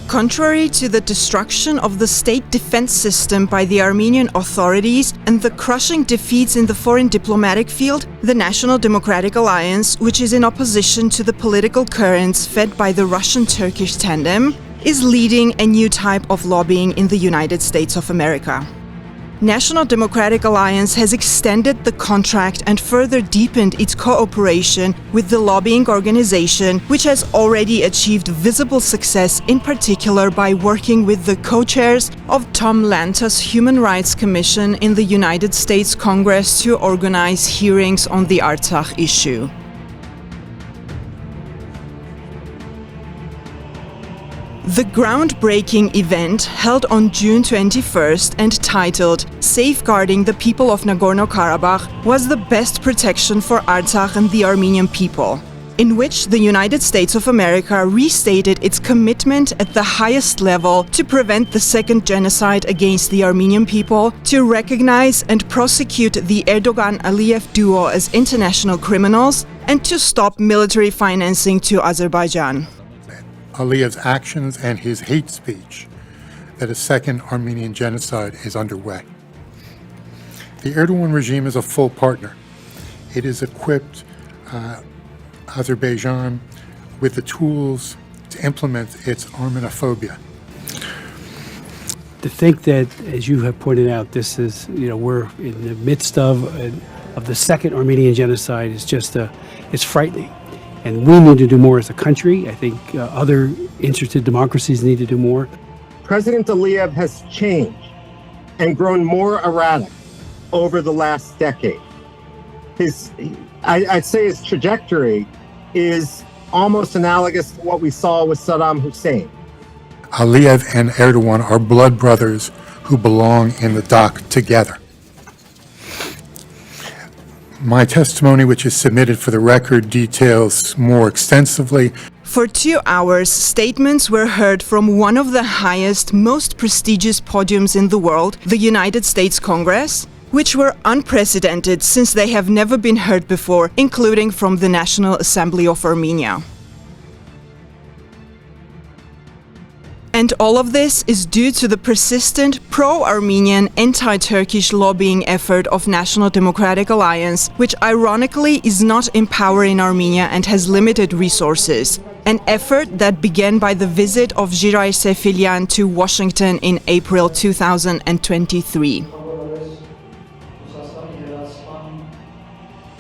Contrary to the destruction of the state defense system by the Armenian authorities and the crushing defeats in the foreign diplomatic field, the National Democratic Alliance, which is in opposition to the political currents fed by the Russian-Turkish tandem, is leading a new type of lobbying in the United States of America. National Democratic Alliance has extended the contract and further deepened its cooperation with the lobbying organization, which has already achieved visible success, in particular by working with the co-chairs of Tom Lantos' Human Rights Commission in the United States Congress to organize hearings on the Artsakh issue. The groundbreaking event, held on June 21st and titled "Safeguarding the People of Nagorno-Karabakh," was the best protection for Artsakh and the Armenian people, in which the United States of America restated its commitment at the highest level to prevent the second genocide against the Armenian people, to recognize and prosecute the Erdogan-Aliyev duo as international criminals, and to stop military financing to Azerbaijan. Aliyev's actions and his hate speech that a second Armenian genocide is underway. The Erdogan regime is a full partner. It has equipped Azerbaijan with the tools to implement its Armenophobia. To think that, as you have pointed out, this is, we're in the midst of the second Armenian genocide is just, it's frightening. And we need to do more as a country. I think other interested democracies need to do more. President Aliyev has changed and grown more erratic over the last decade. I'd say his trajectory is almost analogous to what we saw with Saddam Hussein. Aliyev and Erdogan are blood brothers who belong in the dock together. My testimony, which is submitted for the record, details more extensively. For 2 hours, statements were heard from one of the highest, most prestigious podiums in the world, the United States Congress, which were unprecedented since they have never been heard before, including from the National Assembly of Armenia. And all of this is due to the persistent pro-Armenian, anti-Turkish lobbying effort of National Democratic Alliance, which ironically is not in power in Armenia and has limited resources. An effort that began by the visit of Giray Sefilyan to Washington in April 2023.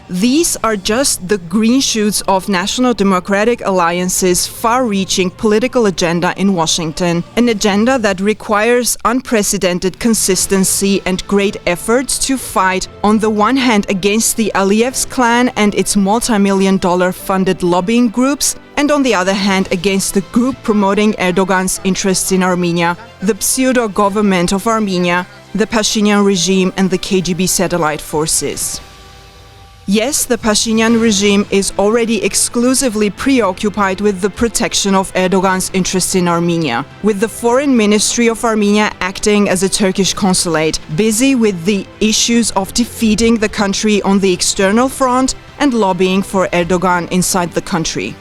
These are just the green shoots of National Democratic Alliance's far-reaching political agenda in Washington, an agenda that requires unprecedented consistency and great efforts to fight, on the one hand, against the Aliyev's clan and its multi-million-dollar funded lobbying groups, and on the other hand, against the group promoting Erdogan's interests in Armenia, the pseudo-government of Armenia, the Pashinyan regime, and the KGB satellite forces. Yes, the Pashinyan regime is already exclusively preoccupied with the protection of Erdogan's interests in Armenia, with the Foreign Ministry of Armenia acting as a Turkish consulate, busy with the issues of defeating the country on the external front and lobbying for Erdogan inside the country.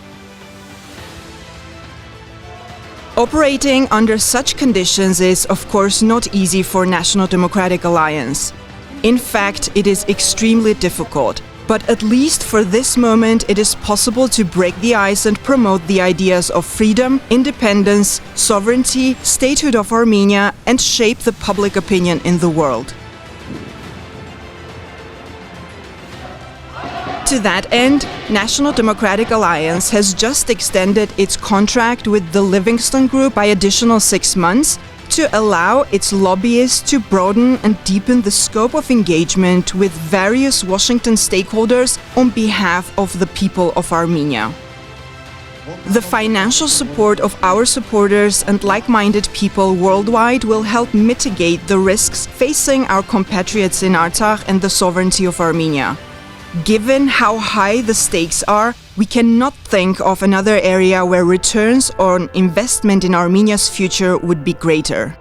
Operating under such conditions is, of course, not easy for National Democratic Alliance. In fact, it is extremely difficult. But at least for this moment, it is possible to break the ice and promote the ideas of freedom, independence, sovereignty, statehood of Armenia, and shape the public opinion in the world. To that end, National Democratic Alliance has just extended its contract with the Livingston Group by additional 6 months, to allow its lobbyists to broaden and deepen the scope of engagement with various Washington stakeholders on behalf of the people of Armenia. The financial support of our supporters and like-minded people worldwide will help mitigate the risks facing our compatriots in Artsakh and the sovereignty of Armenia. Given how high the stakes are, we cannot think of another area where returns on investment in Armenia's future would be greater.